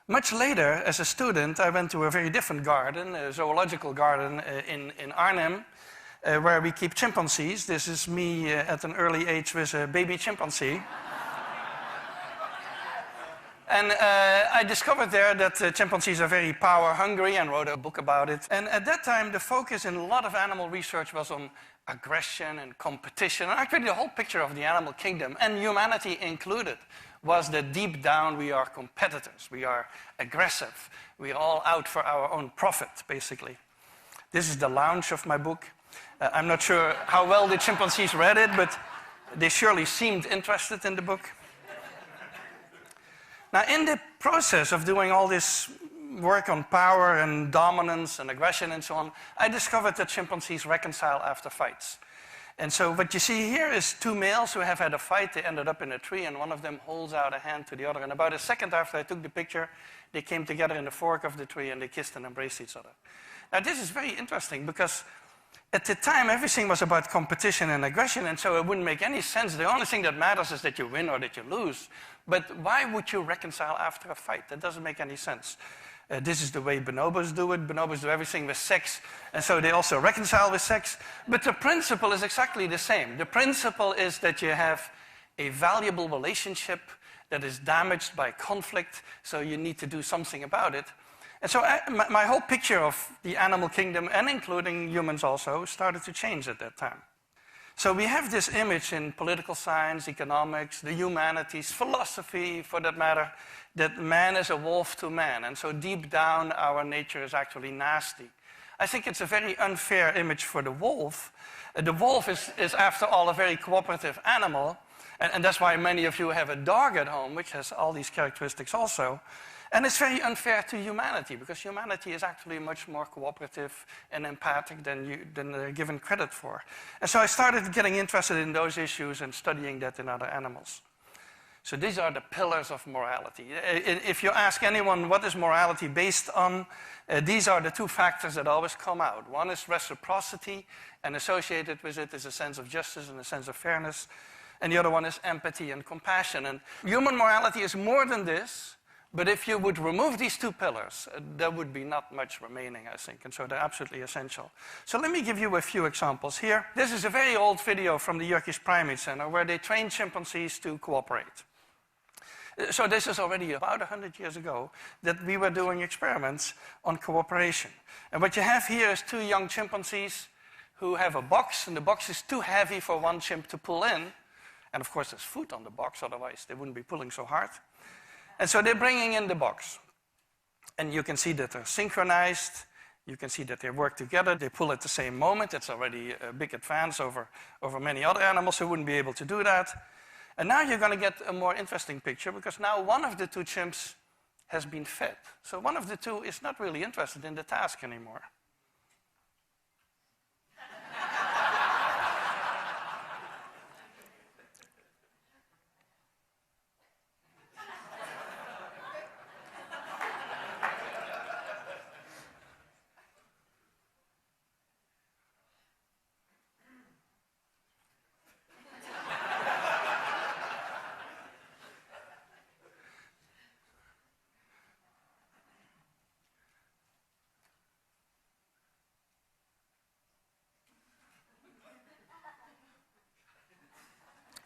Much later, as a student, I went to a very different garden, a zoological garden in Arnhem, where we keep chimpanzees. This is me at an early age with a baby chimpanzee. And I discovered there that chimpanzees are very power-hungry and wrote a book about it. And at that time, the focus in a lot of animal research was on aggression and competition. And actually, the whole picture of the animal kingdom, and humanity included, was that deep down we are competitors, we are aggressive, we are all out for our own profit, basically. This is the launch of my book. I'm not sure how well the chimpanzees read it, but they surely seemed interested in the book. Now, in the process of doing all this work on power and dominance and aggression and so on, I discovered that chimpanzees reconcile after fights. And so what you see here is two males who have had a fight. They ended up in a tree, and one of them holds out a hand to the other. And about a second after I took the picture, they came together in the fork of the tree, and they kissed and embraced each other. Now, this is very interesting, because at the time, everything was about competition and aggression, and so it wouldn't make any sense. The only thing that matters is that you win or that you lose. But why would you reconcile after a fight? That doesn't make any sense. This is the way bonobos do it. Bonobos do everything with sex, and so they also reconcile with sex. But the principle is exactly the same. The principle is that you have a valuable relationship that is damaged by conflict, so you need to do something about it. And so my whole picture of the animal kingdom, and including humans also, started to change at that time. So we have this image in political science, economics, the humanities, philosophy for that matter, that man is a wolf to man. And so deep down, our nature is actually nasty. I think it's a very unfair image for the wolf. The wolf is after all, a very cooperative animal. And that's why many of you have a dog at home, which has all these characteristics also. And it's very unfair to humanity, because humanity is actually much more cooperative and empathic than they're given credit for. And so I started getting interested in those issues and studying that in other animals. So these are the pillars of morality. If you ask anyone what is morality based on, these are the two factors that always come out. One is reciprocity, and associated with it is a sense of justice and a sense of fairness. And the other one is empathy and compassion. And human morality is more than this. But if you would remove these two pillars, there would be not much remaining, I think, and so they're absolutely essential. So let me give you a few examples here. This is a very old video from the Yerkes Primate Center where they trained chimpanzees to cooperate. So this is already about 100 years ago that we were doing experiments on cooperation. And what you have here is two young chimpanzees who have a box, and the box is too heavy for one chimp to pull in. And of course there's food on the box, otherwise they wouldn't be pulling so hard. And so they're bringing in the box. And you can see that they're synchronized. You can see that they work together. They pull at the same moment. It's already a big advance over many other animals who wouldn't be able to do that. And now you're going to get a more interesting picture, because now one of the two chimps has been fed. So one of the two is not really interested in the task anymore.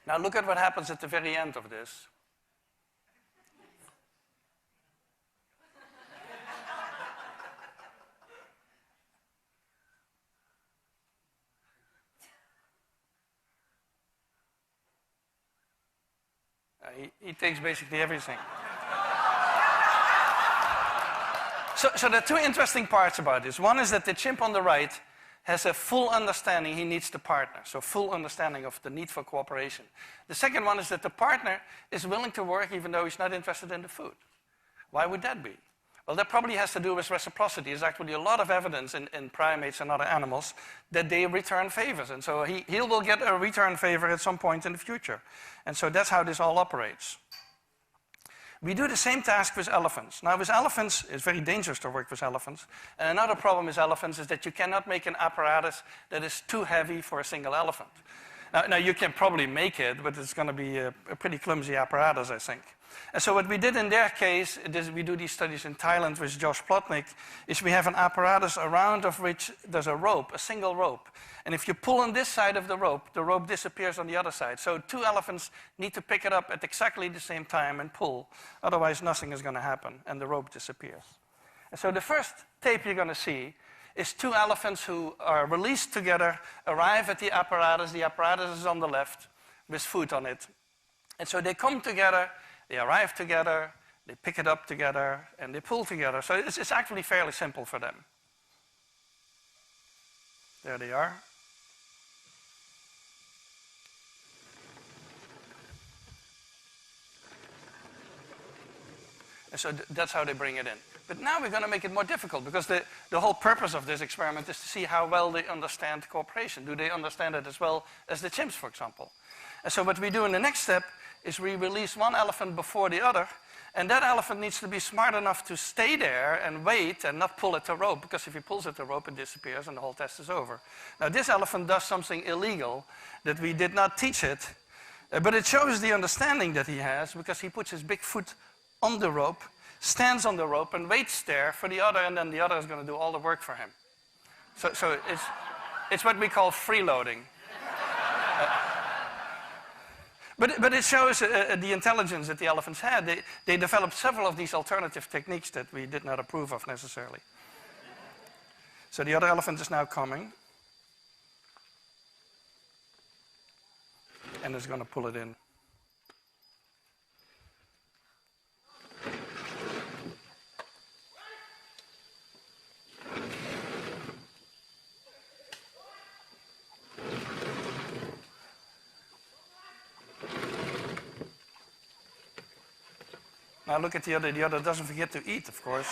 Now look at what happens at the very end of this. He takes basically everything. So there are two interesting parts about this. One is that the chimp on the right has a full understanding he needs the partner, so full understanding of the need for cooperation. The second one is that the partner is willing to work even though he's not interested in the food. Why would that be? Well, that probably has to do with reciprocity. There's actually a lot of evidence in primates and other animals that they return favors, and so he will get a return favor at some point in the future. And so that's how this all operates. We do the same task with elephants. Now, with elephants, it's very dangerous to work with elephants. And another problem with elephants is that you cannot make an apparatus that is too heavy for a single elephant. Now you can probably make it, but it's going to be a pretty clumsy apparatus, I think. And so what we did in their case, we do these studies in Thailand with Josh Plotnick, is we have an apparatus around of which there's a rope, a single rope. And if you pull on this side of the rope disappears on the other side. So 2 elephants need to pick it up at exactly the same time and pull. Otherwise, nothing is going to happen, and the rope disappears. And so the first tape you're going to see is 2 elephants who are released together, arrive at the apparatus is on the left, with food on it. And so they come together, they arrive together, they pick it up together, and they pull together. So it's actually fairly simple for them. There they are. And so that's how they bring it in. But now we're going to make it more difficult, because the whole purpose of this experiment is to see how well they understand cooperation. Do they understand it as well as the chimps, for example? And so what we do in the next step is we release one elephant before the other, and that elephant needs to be smart enough to stay there and wait and not pull at the rope, because if he pulls at the rope, it disappears and the whole test is over. Now, this elephant does something illegal that we did not teach it, but it shows the understanding that he has, because he puts his big foot on the rope, stands on the rope, and waits there for the other, and then the other is going to do all the work for him. So it's what we call freeloading. But it shows the intelligence that the elephants had. They developed several of these alternative techniques that we did not approve of necessarily. So the other elephant is now coming. And is going to pull it in. Now look at the other. The other doesn't forget to eat, of course.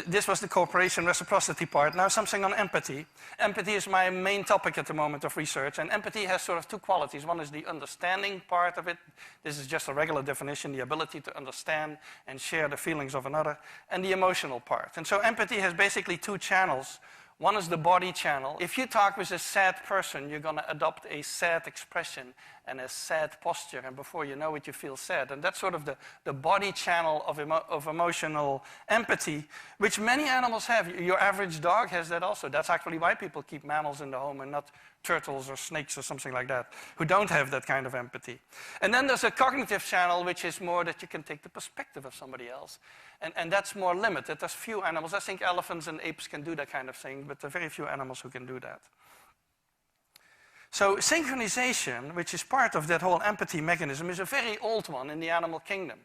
This was the cooperation reciprocity part. Now something on empathy. Empathy is my main topic at the moment of research, and empathy has sort of 2 qualities. One is the understanding part of it. This is just a regular definition, the ability to understand and share the feelings of another, and the emotional part. And so empathy has basically 2 channels. One is the body channel. If you talk with a sad person, you're going to adopt a sad expression and a sad posture, and before you know it, you feel sad. And that's sort of the body channel of emotional empathy, which many animals have. Your average dog has that also. That's actually why people keep mammals in the home and not turtles or snakes or something like that, who don't have that kind of empathy. And then there's a cognitive channel, which is more that you can take the perspective of somebody else. And that's more limited. There's few animals. I think elephants and apes can do that kind of thing, but there are very few animals who can do that. So synchronization, which is part of that whole empathy mechanism, is a very old one in the animal kingdom.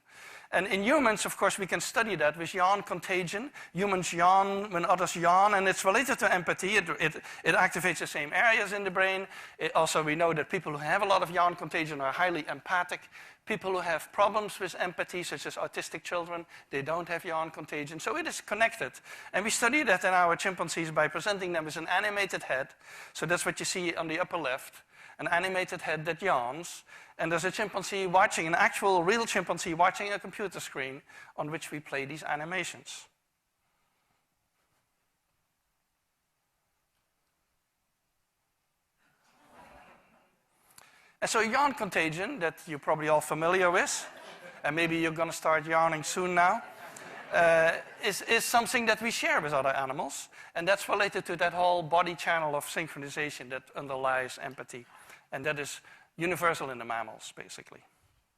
And in humans, of course, we can study that with yawn contagion. Humans yawn when others yawn, and it's related to empathy. It activates the same areas in the brain. Also, we know that people who have a lot of yawn contagion are highly empathic. People who have problems with empathy, such as autistic children, they don't have yawn contagion. So it is connected. And we study that in our chimpanzees by presenting them with an animated head. So that's what you see on the upper left, an animated head that yawns. And there's a chimpanzee watching, an actual real chimpanzee watching a computer screen on which we play these animations. And so yawn contagion, that you're probably all familiar with, and maybe you're going to start yawning soon now, is something that we share with other animals. And that's related to that whole body channel of synchronization that underlies empathy. And that is universal in the mammals, basically.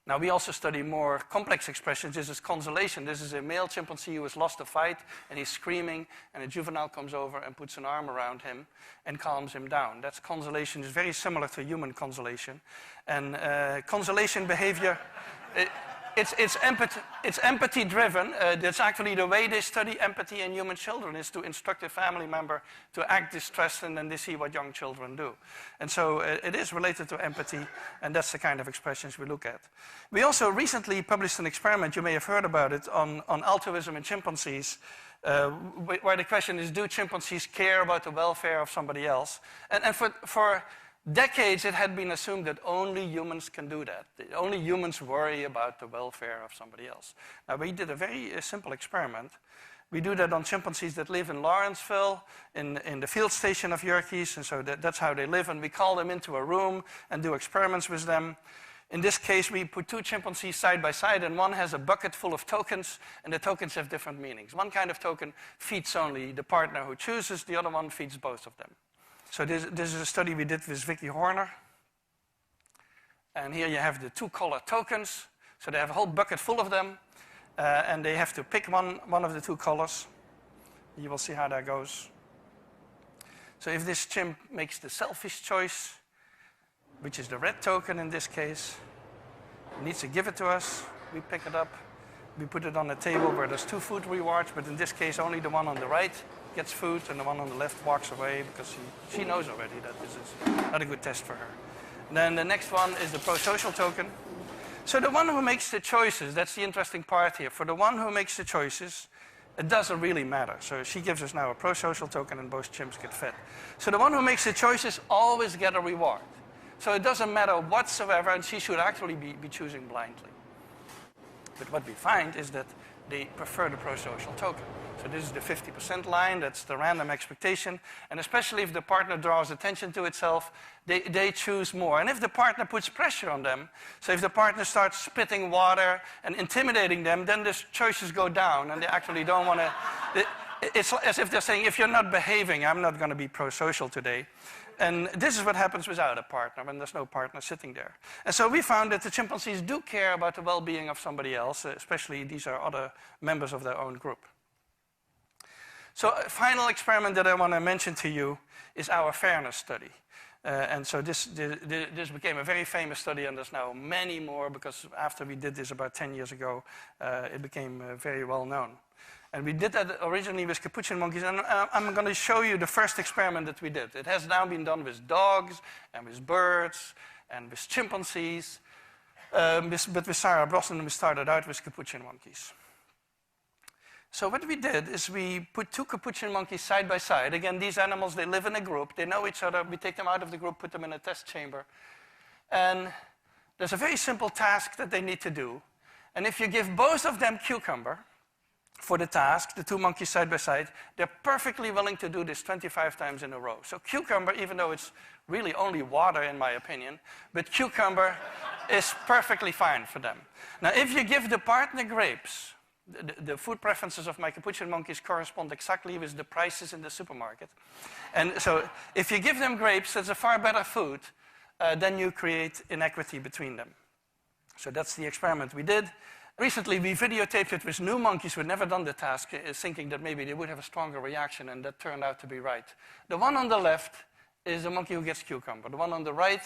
Now, we also study more complex expressions. This is consolation. This is a male chimpanzee who has lost a fight, and he's screaming, and a juvenile comes over and puts an arm around him and calms him down. That's consolation. It's very similar to human consolation. And consolation behavior, it's empathy-driven. That's actually the way they study empathy in human children, is to instruct a family member to act distressed, and then they see what young children do. And so it is related to empathy, and that's the kind of expressions we look at. We also recently published an experiment, you may have heard about it, on altruism in chimpanzees, where the question is, do chimpanzees care about the welfare of somebody else? And for decades, it had been assumed that only humans can do that. Only humans worry about the welfare of somebody else. Now, we did a very simple experiment. We do that on chimpanzees that live in Lawrenceville, in the field station of Yerkes, and so that's how they live. And we call them into a room and do experiments with them. In this case, we put two chimpanzees side by side, and one has a bucket full of tokens, and the tokens have different meanings. One kind of token feeds only the partner who chooses, the other one feeds both of them. So this is a study we did with Vicky Horner. And here you have the two color tokens. So they have a whole bucket full of them, and they have to pick one of the two colors. You will see how that goes. So if this chimp makes the selfish choice, which is the red token in this case, it needs to give it to us. We pick it up. We put it on a table where there's two food rewards, but in this case only the one on the right gets food and the one on the left walks away because she knows already that this is not a good test for her. And then the next one is the pro-social token. So the one who makes the choices, that's the interesting part here. For the one who makes the choices, it doesn't really matter. So she gives us now a pro-social token and both chimps get fed. So the one who makes the choices always get a reward. So it doesn't matter whatsoever, and she should actually be choosing blindly. But what we find is that they prefer the pro-social token. So this is the 50% line, that's the random expectation. And especially if the partner draws attention to itself, they choose more. And if the partner puts pressure on them, so if the partner starts spitting water and intimidating them, then the choices go down and they actually don't want to... It's as if they're saying, if you're not behaving, I'm not going to be pro-social today. And this is what happens without a partner, when there's no partner sitting there. And so we found that the chimpanzees do care about the well-being of somebody else, especially these are other members of their own group. So a final experiment that I want to mention to you is our fairness study. And so this became a very famous study, and there's now many more, because after we did this about 10 years ago, it became very well known. And we did that originally with capuchin monkeys, and I'm going to show you the first experiment that we did. It has now been done with dogs, and with birds, and with chimpanzees. But with Sarah Brosnan, we started out with capuchin monkeys. So what we did is we put two capuchin monkeys side by side. Again, these animals, they live in a group. They know each other. We take them out of the group, put them in a test chamber. And there's a very simple task that they need to do. And if you give both of them cucumber for the task, the two monkeys side by side, they're perfectly willing to do this 25 times in a row. So cucumber, even though it's really only water in my opinion, but cucumber is perfectly fine for them. Now if you give the partner grapes, the food preferences of my capuchin monkeys correspond exactly with the prices in the supermarket. And so if you give them grapes, that's a far better food, then you create inequity between them. So that's the experiment we did. Recently, we videotaped it with new monkeys who had never done the task, thinking that maybe they would have a stronger reaction, and that turned out to be right. The one on the left is the monkey who gets cucumber. The one on the right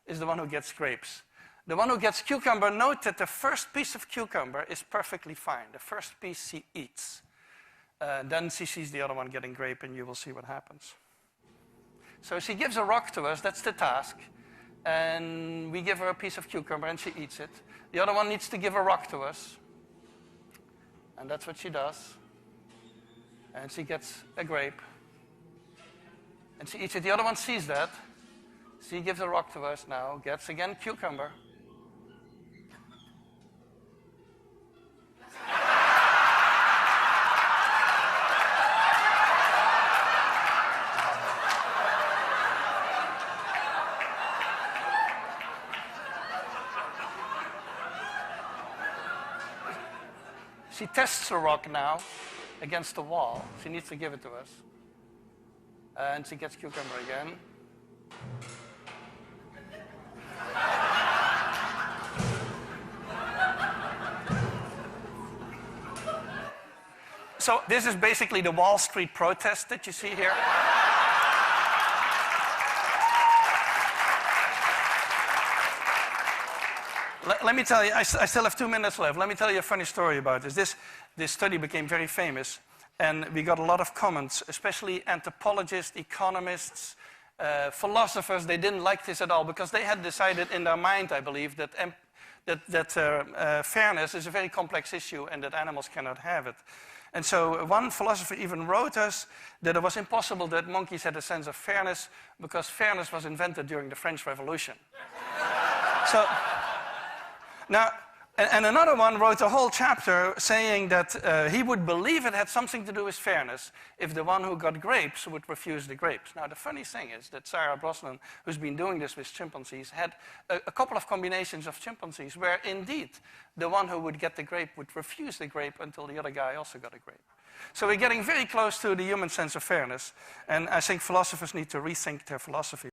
is the one who gets grapes. The one who gets cucumber, note that the first piece of cucumber is perfectly fine. The first piece she eats. Then she sees the other one getting grape, and you will see what happens. So she gives a rock to us, that's the task. And we give her a piece of cucumber and she eats it. The other one needs to give a rock to us. And that's what she does. And she gets a grape. And she eats it. The other one sees that. She gives a rock to us now, gets again cucumber. She tests the rock now against the wall. She needs to give it to us. And she gets cucumber again. So this is basically the Wall Street protest that you see here. Let me tell you, I still have 2 minutes left. Let me tell you a funny story about this. This study became very famous, and we got a lot of comments, especially anthropologists, economists, philosophers. They didn't like this at all because they had decided in their mind, I believe, that fairness is a very complex issue and that animals cannot have it. And so one philosopher even wrote us that it was impossible that monkeys had a sense of fairness because fairness was invented during the French Revolution. So... Now, And another one wrote a whole chapter saying that he would believe it had something to do with fairness if the one who got grapes would refuse the grapes. Now, the funny thing is that Sarah Brosnan, who's been doing this with chimpanzees, had a couple of combinations of chimpanzees where indeed the one who would get the grape would refuse the grape until the other guy also got a grape. So we're getting very close to the human sense of fairness, and I think philosophers need to rethink their philosophy.